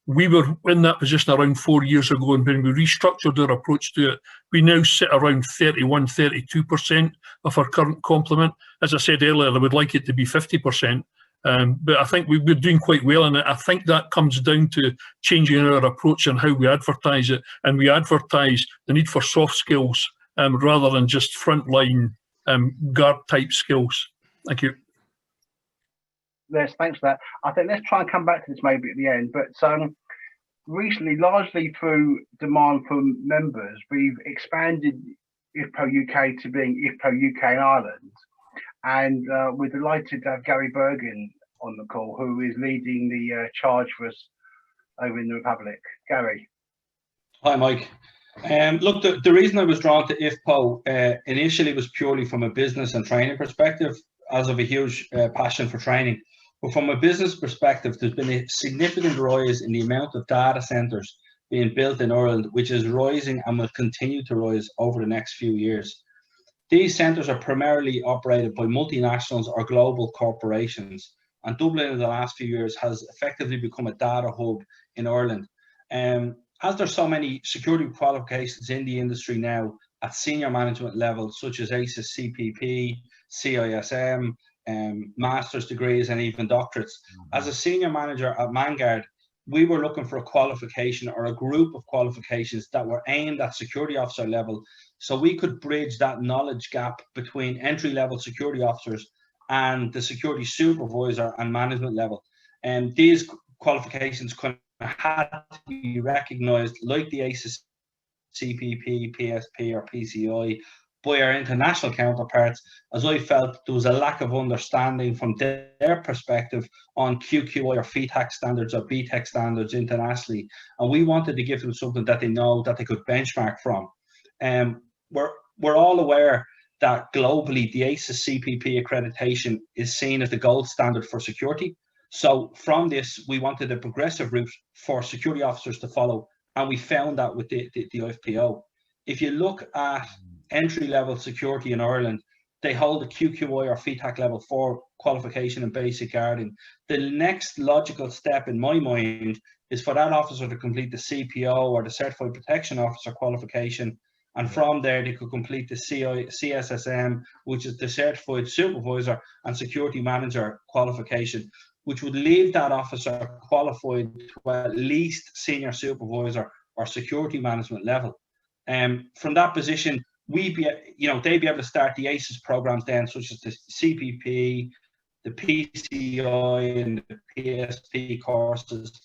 We were in that position around 4 years ago, and when we restructured our approach to it, we now sit around 31, 32% of our current complement. As I said earlier, I would like it to be 50%, but I think we're doing quite well in it. I think that comes down to changing our approach and how we advertise it, and we advertise the need for soft skills rather than just frontline guard type skills. Thank you. Les, thanks for that. I think let's try and come back to this maybe at the end, but recently, largely through demand from members, we've expanded IFPO UK to being IFPO UK and Ireland, and we're delighted to have Gary Bergen on the call, who is leading the charge for us over in the Republic. Gary. Hi, Mike. Look, the reason I was drawn to IFPO initially was purely from a business and training perspective, as of a huge passion for training. But from a business perspective, there's been a significant rise in the amount of data centers being built in Ireland, which is rising and will continue to rise over the next few years. These centres are primarily operated by multinationals or global corporations, and Dublin in the last few years has effectively become a data hub in Ireland. As there's so many security qualifications in the industry now at senior management levels, such as ACES CPP, CISM, master's degrees, and even doctorates. As a senior manager at Vanguard, we were looking for a qualification or a group of qualifications that were aimed at security officer level, so we could bridge that knowledge gap between entry-level security officers and the security supervisor and management level. And these qualifications had to be recognised, like the ACES CPP, PSP, or PCI, by our international counterparts, as I felt there was a lack of understanding from their perspective on QQI or FETAC standards or BTEC standards internationally, and we wanted to give them something that they know that they could benchmark from. We're all aware that globally the ACES CPP accreditation is seen as the gold standard for security. So from this, we wanted a progressive route for security officers to follow, and we found that with the IFPO. If you look at entry-level security in Ireland, they hold a QQI or FETAC level 4 qualification in basic guarding. The next logical step in my mind is for that officer to complete the CPO or the Certified Protection Officer qualification, and from there they could complete the CSSM, which is the Certified Supervisor and Security Manager qualification, which would leave that officer qualified to at least senior supervisor or security management level. From that position, they'd be able to start the ACES programs then, such as the CPP, the PCI, and the PSP courses,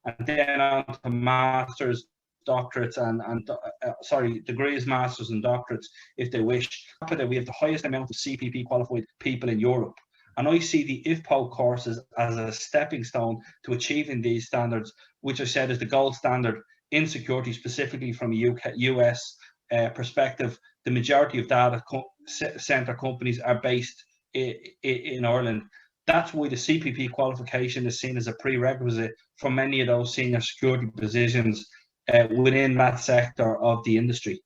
and then on to masters, doctorates, and degrees, masters, and doctorates if they wish. We have the highest amount of CPP qualified people in Europe. And I see the IFPO courses as a stepping stone to achieving these standards, which I said is the gold standard in security, specifically from a US perspective. The majority of data center companies are based in Ireland. That's why the CPP qualification is seen as a prerequisite for many of those senior security positions within that sector of the industry.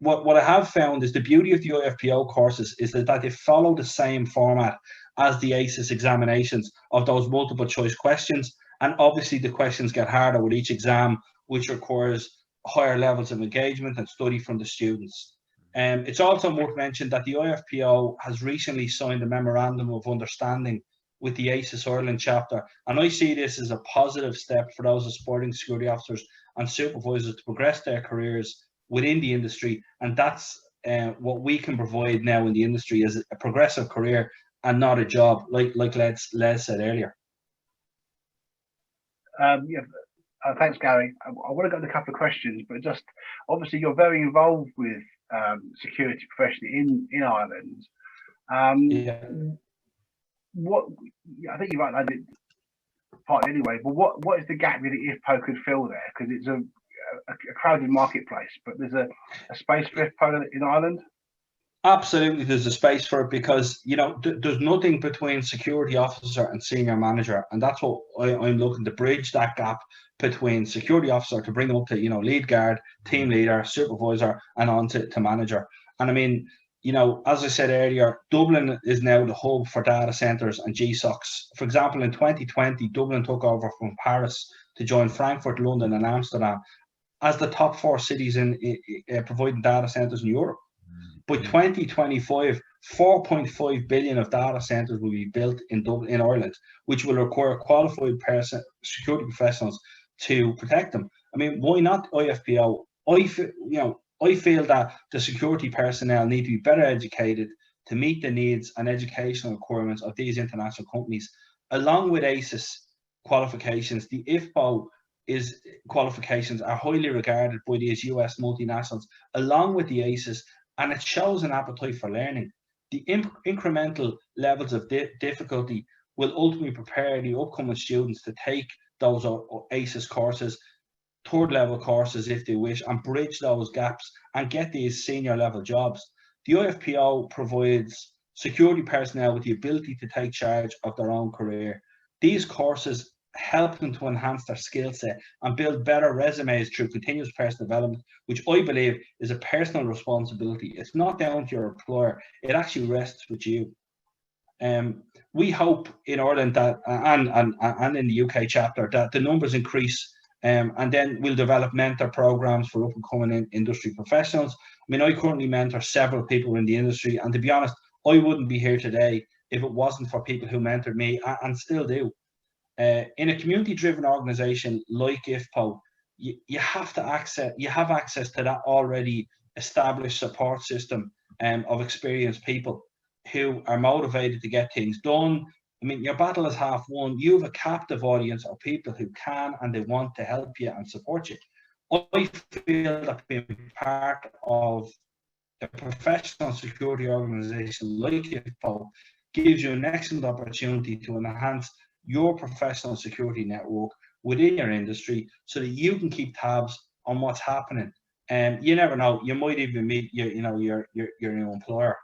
What I have found is the beauty of the IFPO courses is that they follow the same format as the ACES examinations of those multiple choice questions. And obviously the questions get harder with each exam, which requires higher levels of engagement and study from the students. It's also worth mentioning that the IFPO has recently signed a memorandum of understanding with the ACES Ireland chapter. And I see this as a positive step for those aspiring security officers and supervisors to progress their careers within the industry. And that's what we can provide now in the industry, is a progressive career and not a job, like Les said earlier. Thanks, Gary. I want to go to a couple of questions, but just obviously you're very involved with security professionally in Ireland. What I think you've outlined it partly anyway, but what is the gap that IFPO could fill there? Because it's a crowded marketplace, but there's a space for IFPO in Ireland. Absolutely, there's a space for it, because there's nothing between security officer and senior manager, and that's what I'm looking to bridge, that gap between security officer to bring them up to lead guard, team leader, supervisor, and on to manager. And I mean, as I said earlier, Dublin is now the hub for data centers and GSOCs. For example, in 2020, Dublin took over from Paris to join Frankfurt, London, and Amsterdam as the top 4 cities in providing data centers in Europe. By 2025, 4.5 billion of data centers will be built in Dublin, in Ireland, which will require qualified security professionals to protect them. I mean, why not IFPO? I feel that the security personnel need to be better educated to meet the needs and educational requirements of these international companies. Along with ACES qualifications, the IFPO qualifications are highly regarded by these US multinationals, along with the ACES, and it shows an appetite for learning. The incremental levels of difficulty will ultimately prepare the upcoming students to take those ACES courses third level courses if they wish, and bridge those gaps and get these senior level jobs. The IFPO provides security personnel with the ability to take charge of their own career. These courses help them to enhance their skill set and build better resumes through continuous personal development, which I believe is a personal responsibility. It's not down to your employer. It actually rests with you. We hope in Ireland that, and in the UK chapter, that the numbers increase, and then we'll develop mentor programs for up and coming industry professionals. I mean, I currently mentor several people in the industry, and to be honest, I wouldn't be here today if it wasn't for people who mentored me and still do. In a community-driven organisation like IFPO, you have access to that already established support system of experienced people who are motivated to get things done. I mean, your battle is half won. You have a captive audience of people who can and they want to help you and support you. I feel that being part of a professional security organisation like IFPO gives you an excellent opportunity to enhance your professional security network within your industry so that you can keep tabs on what's happening. And you never know, you might even meet your new employer.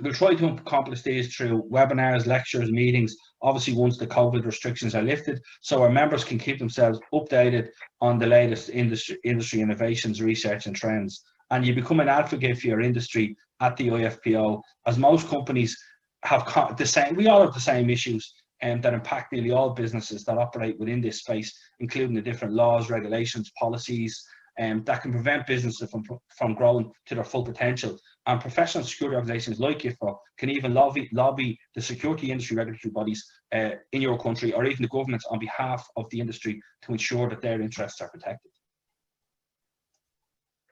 We'll try to accomplish these through webinars, lectures, meetings, obviously once the COVID restrictions are lifted, so our members can keep themselves updated on the latest industry innovations, research and trends. And you become an advocate for your industry at the IFPO, as most companies have the same, we all have the same issues that impact nearly all businesses that operate within this space, including the different laws, regulations, policies, that can prevent businesses from growing to their full potential. And professional security organizations like IFPO can even lobby the security industry regulatory bodies in your country, or even the governments, on behalf of the industry to ensure that their interests are protected.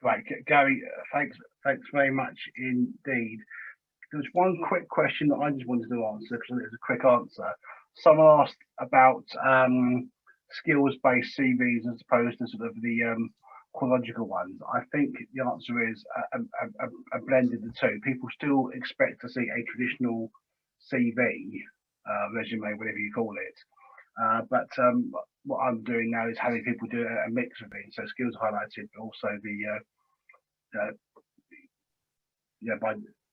Right, Gary, thanks very much indeed. There was one quick question that I just wanted to answer, because it was a quick answer. Someone asked about skills-based CVs as opposed to sort of the chronological ones. I think the answer is a blend of the two. People still expect to see a traditional CV, resume, whatever you call it. But what I'm doing now is having people do a mix of things. So skills highlighted, but also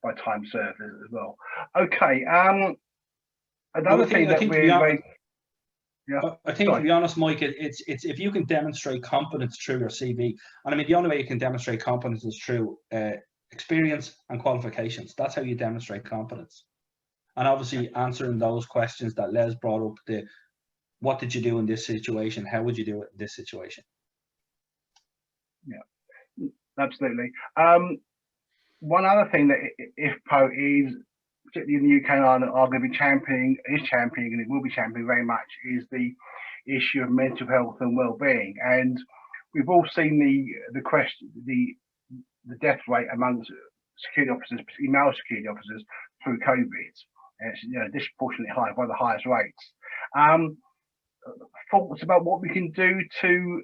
by time served as well. Okay. Another thing that we're I think, to be honest, Mike, it's if you can demonstrate competence through your CV, and I mean, the only way you can demonstrate competence is through experience and qualifications. That's how you demonstrate competence. And obviously answering those questions that Les brought up, what did you do in this situation? How would you do it in this situation? Yeah, absolutely. One other thing that IFPO is, particularly in the UK and Ireland, are going to be championing, and it will be championing very much, is the issue of mental health and well-being. And we've all seen the death rate amongst security officers, particularly male security officers, through COVID. And it's disproportionately high, one of the highest rates. Thoughts about what we can do to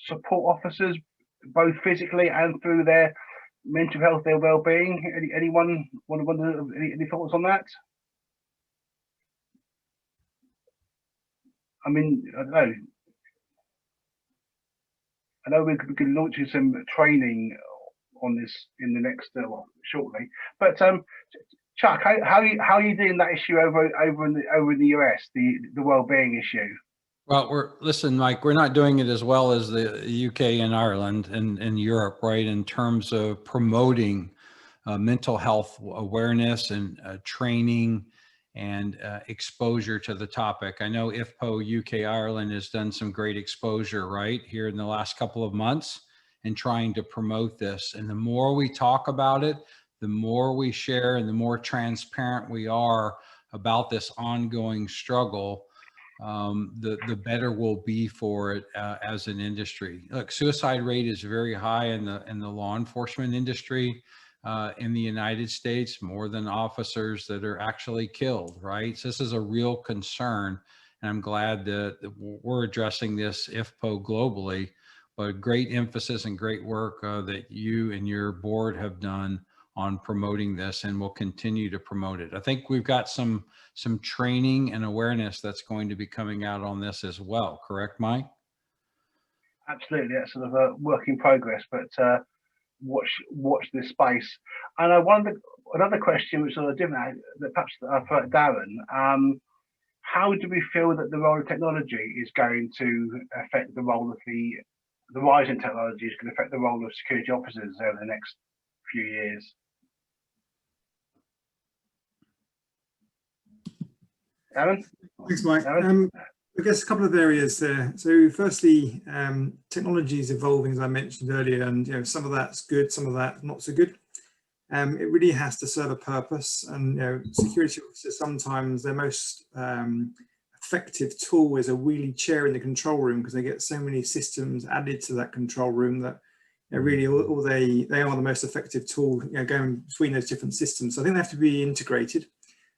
support officers, both physically and through their mental health, their well-being? Anyone want to any thoughts on that? I mean, I know we could launch some training on this in the next shortly. But Chuck, how are you doing that issue over in the US, the well-being issue? Well, listen, Mike, we're not doing it as well as the UK and Ireland and Europe, right? In terms of promoting mental health awareness and training and exposure to the topic. I know IFPO UK Ireland has done some great exposure, right, here in the last couple of months in trying to promote this. And the more we talk about it, the more we share and the more transparent we are about this ongoing struggle, the better we'll be for it as an industry. Look, suicide rate is very high in the law enforcement industry in the United States, more than officers that are actually killed, right? So this is a real concern, and I'm glad that we're addressing this IFPO globally, but great emphasis and great work that you and your board have done on promoting this, and we'll continue to promote it. I think we've got some training and awareness that's going to be coming out on this as well. Correct, Mike? Absolutely, that's sort of a work in progress, but watch this space. And I wonder, another question which sort of different, that perhaps for Darren, how do we feel that the role of technology is going to affect the role of the rise in technology is going to affect the role of security officers over the next few years? Darren? Thanks, Mike. Darren? I guess a couple of areas there. So firstly, technology is evolving, as I mentioned earlier, and some of that's good, some of that not so good. It really has to serve a purpose, and security officers, sometimes their most effective tool is a wheelie chair in the control room, because they get so many systems added to that control room that really all they are the most effective tool going between those different systems. So I think they have to be integrated.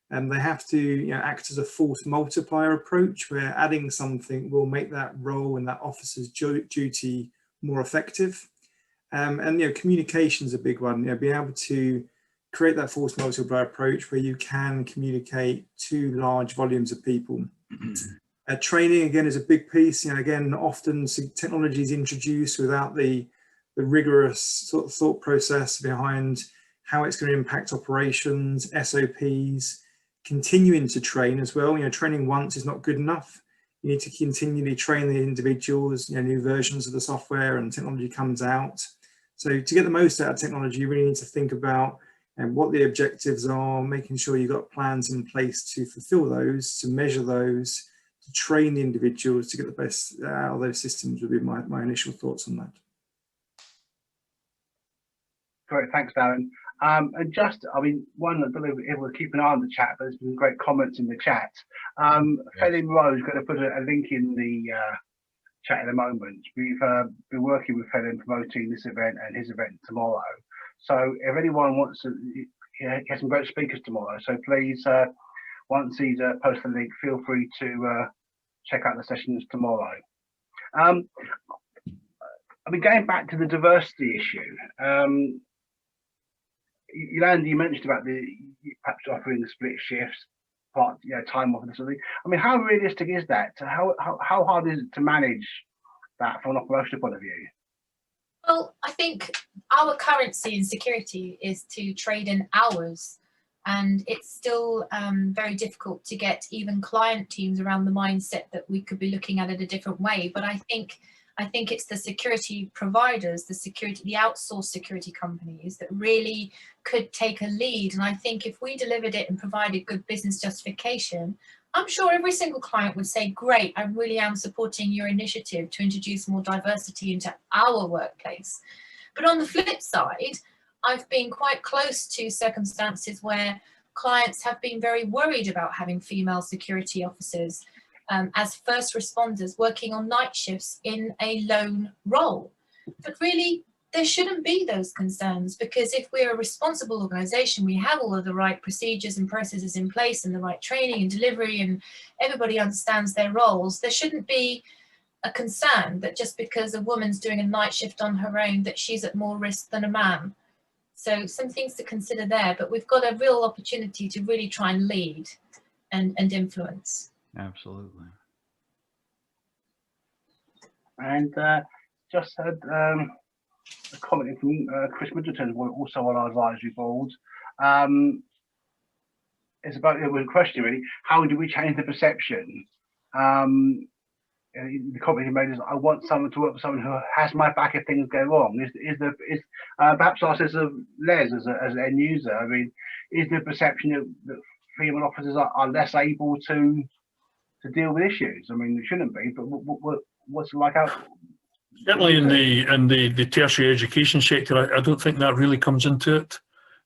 And they have to act as a force multiplier approach, where adding something will make that role and that officer's duty more effective. And communication is a big one. Being able to create that force multiplier approach where you can communicate to large volumes of people. Training, again, is a big piece. Again, often technology is introduced without the rigorous sort of thought process behind how it's going to impact operations, SOPs. Continuing to train as well. Training once is not good enough. You need to continually train the individuals. New versions of the software and technology comes out. So to get the most out of technology, you really need to think about what the objectives are, making sure you've got plans in place to fulfill those, to measure those, to train the individuals to get the best out of those systems would be my initial thoughts on that. Great, thanks, Darren. And just, one that we'll keep an eye on the chat, but there's been great comments in the chat. Felin Rowe is going to put a link in the chat in a moment. We've been working with Felin promoting this event and his event tomorrow. So if anyone wants to, he has some great speakers tomorrow. So please, once he's posted the link, feel free to check out the sessions tomorrow. Going back to the diversity issue. Yolanda, you mentioned about perhaps offering split shifts, time off and something. How realistic is that? How hard is it to manage that from an operational point of view? Well, I think our currency in security is to trade in hours, and it's still very difficult to get even client teams around the mindset that we could be looking at it a different way. But I think it's the security providers, the outsourced security companies that really could take a lead. And I think if we delivered it and provided good business justification, I'm sure every single client would say, great, I really am supporting your initiative to introduce more diversity into our workplace. But on the flip side, I've been quite close to circumstances where clients have been very worried about having female security officers as first responders working on night shifts in a lone role. But really, there shouldn't be those concerns, because if we're a responsible organisation, we have all of the right procedures and processes in place and the right training and delivery, and everybody understands their roles. There shouldn't be a concern that just because a woman's doing a night shift on her own, that she's at more risk than a man. So some things to consider there, but we've got a real opportunity to really try and lead and influence. Absolutely. And just had a comment from Chris Middleton, also on our advisory board. It's about a question really. How do we change the perception? The comment he made is, I want someone to work with someone who has my back if things go wrong. Perhaps asked as a Les, as an end user. Is the perception that female officers are less able to deal with issues? It shouldn't be, but what's it like out? Certainly in the tertiary education sector, I don't think that really comes into it.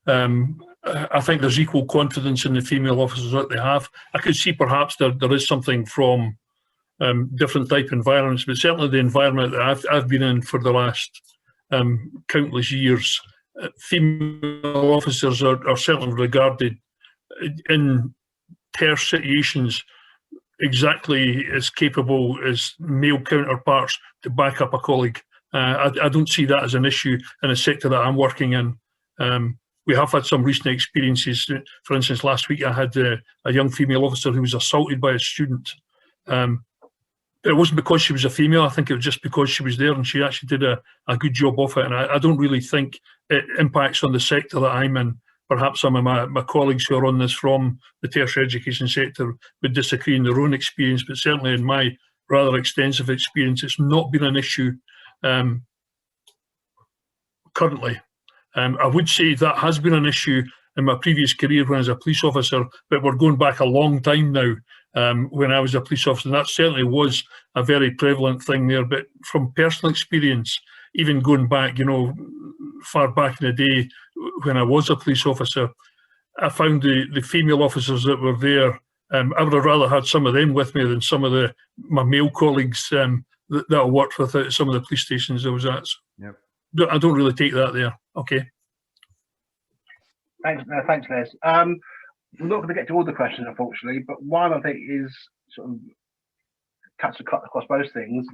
I think there's equal confidence in the female officers that they have. I could see perhaps there is something from different type environments, but certainly the environment that I've been in for the last countless years, female officers are certainly regarded in terse situations exactly as capable as male counterparts to back up a colleague. I don't see that as an issue in a sector that I'm working in. We have had some recent experiences. For instance, last week I had a young female officer who was assaulted by a student. it wasn't because she was a female. I think it was just because she was there and she actually did a good job of it. And I don't really think it impacts on the sector that I'm in. Perhaps some of my colleagues who are on this from the tertiary education sector would disagree in their own experience, but certainly in my rather extensive experience, it's not been an issue currently. I would say that has been an issue in my previous career when I was a police officer, but we're going back a long time now when I was a police officer, and that certainly was a very prevalent thing there. But from personal experience, even going back, you know, far back in the day when I was a police officer, I found the female officers that were there, I would have rather had some of them with me than some of my male colleagues that I worked with at some of the police stations I was at. Yep. I don't really take that there. Okay. Thanks, Les. We're not going to get to all the questions, unfortunately, but one I think is sort of cuts across most things.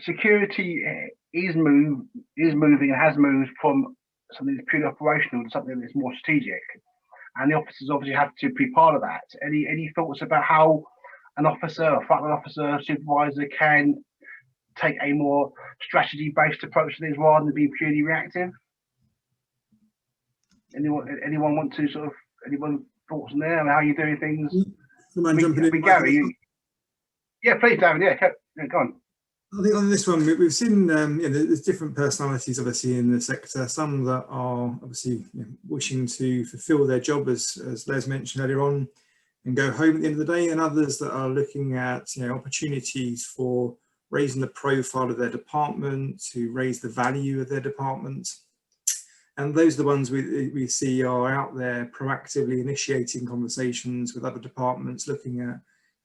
Security is moving and has moved from something that's purely operational to something that's more strategic, and the officers obviously have to be part of that. Any thoughts about how an officer, a frontline officer, supervisor can take a more strategy-based approach to this rather than being purely reactive? Anyone want to sort of, anyone thoughts on there and how you're doing things? Jumping in, Gary, yeah, please, David. Yeah, go on. I think on this one, we've seen there's different personalities obviously in the sector. Some that are obviously wishing to fulfil their job, as Les mentioned earlier on, and go home at the end of the day, and others that are looking at opportunities for raising the profile of their department, to raise the value of their department. And those are the ones we see are out there proactively initiating conversations with other departments, looking at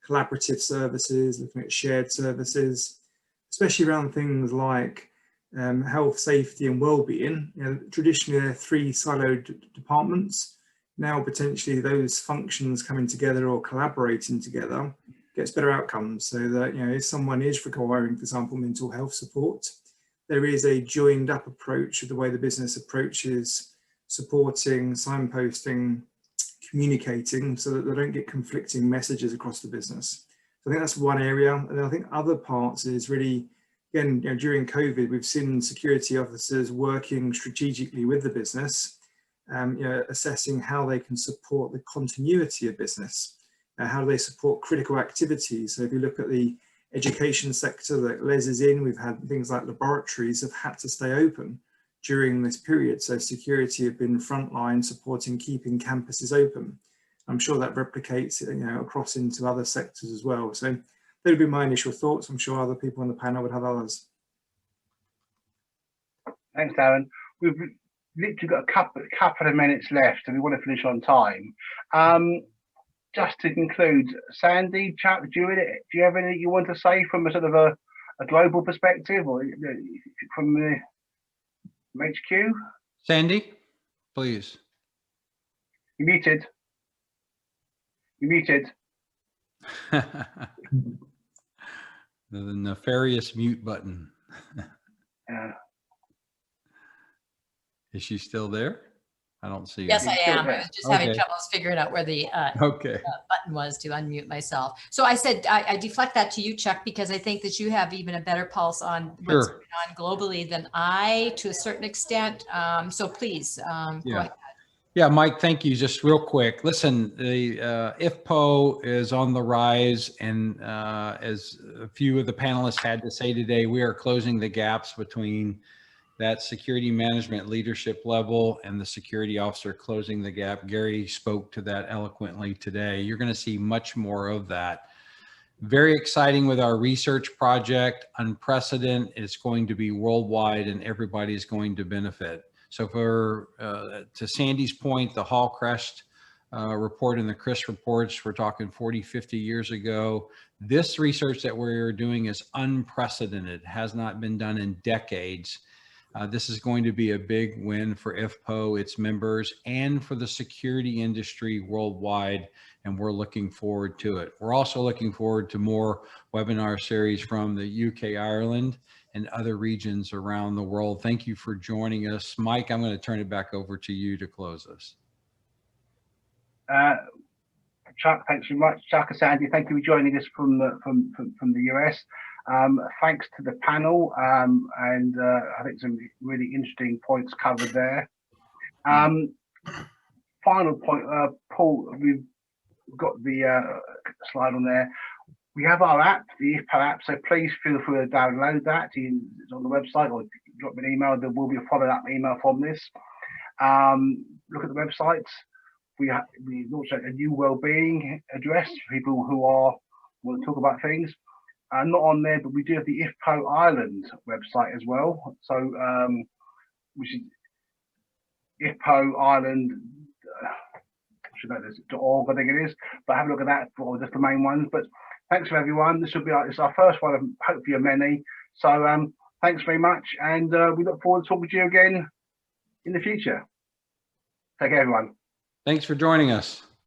collaborative services, looking at shared services, especially around things like health, safety and well-being. Traditionally they're three siloed departments. Now potentially those functions coming together or collaborating together gets better outcomes, so that if someone is requiring, for example, mental health support, there is a joined up approach of the way the business approaches supporting, signposting, communicating, so that they don't get conflicting messages across the business. So I think that's one area. And I think other parts is really, again, during COVID, we've seen security officers working strategically with the business, assessing how they can support the continuity of business. How do they support critical activities? So if you look at the education sector that Les is in, we've had things like laboratories have had to stay open during this period. So security have been frontline supporting keeping campuses open. I'm sure that replicates across into other sectors as well. So those would be my initial thoughts. I'm sure other people on the panel would have others. Thanks, Darren. We've literally got a couple of minutes left and we want to finish on time. Just to conclude, Sandy, Chuck, do you have anything you want to say from a sort of a global perspective, or from the HQ? Sandy, please. You're muted. You're muted. The nefarious mute button. Is she still there? I don't see. Yes, I am. I was just having troubles figuring out where the button was to unmute myself. So I said I deflect that to you, Chuck, because I think that you have even a better pulse on what's going on globally than I, to a certain extent. So please go ahead. Yeah, Mike, thank you. Just real quick. Listen, the IFPO is on the rise, and as a few of the panelists had to say today, we are closing the gaps between that security management leadership level and the security officer, closing the gap. Gary spoke to that eloquently today. You're going to see much more of that. Very exciting with our research project, unprecedented. It's going to be worldwide and everybody's going to benefit. So for, to Sandy's point, the Hallcrest report and the CRIS reports, we're talking 40, 50 years ago. This research that we're doing is unprecedented, has not been done in decades. This is going to be a big win for IFPO, its members, and for the security industry worldwide, and we're looking forward to it. We're also looking forward to more webinar series from the UK, Ireland, and other regions around the world. Thank you for joining us. Mike, I'm going to turn it back over to you to close us. Chuck, thanks very much. Chuck and Sandy, thank you for joining us from the US. Thanks to the panel, and I think some really interesting points covered there. Final point, Paul, we've got the slide on there. We have our app, the IFPO app, so please feel free to download that. It's on the website, or drop me an email. There will be a follow-up email from this. Look at the websites. We launched a new wellbeing address for people who want to talk about things. Not on there, but we do have the IFPO Ireland website as well. So, which is IFPO Ireland. .org, I think it is, but have a look at that for just the main ones. But thanks for everyone. This will be it's our first one of hopefully many. So thanks very much, and we look forward to talking to you again in the future. Take care, everyone. Thanks for joining us.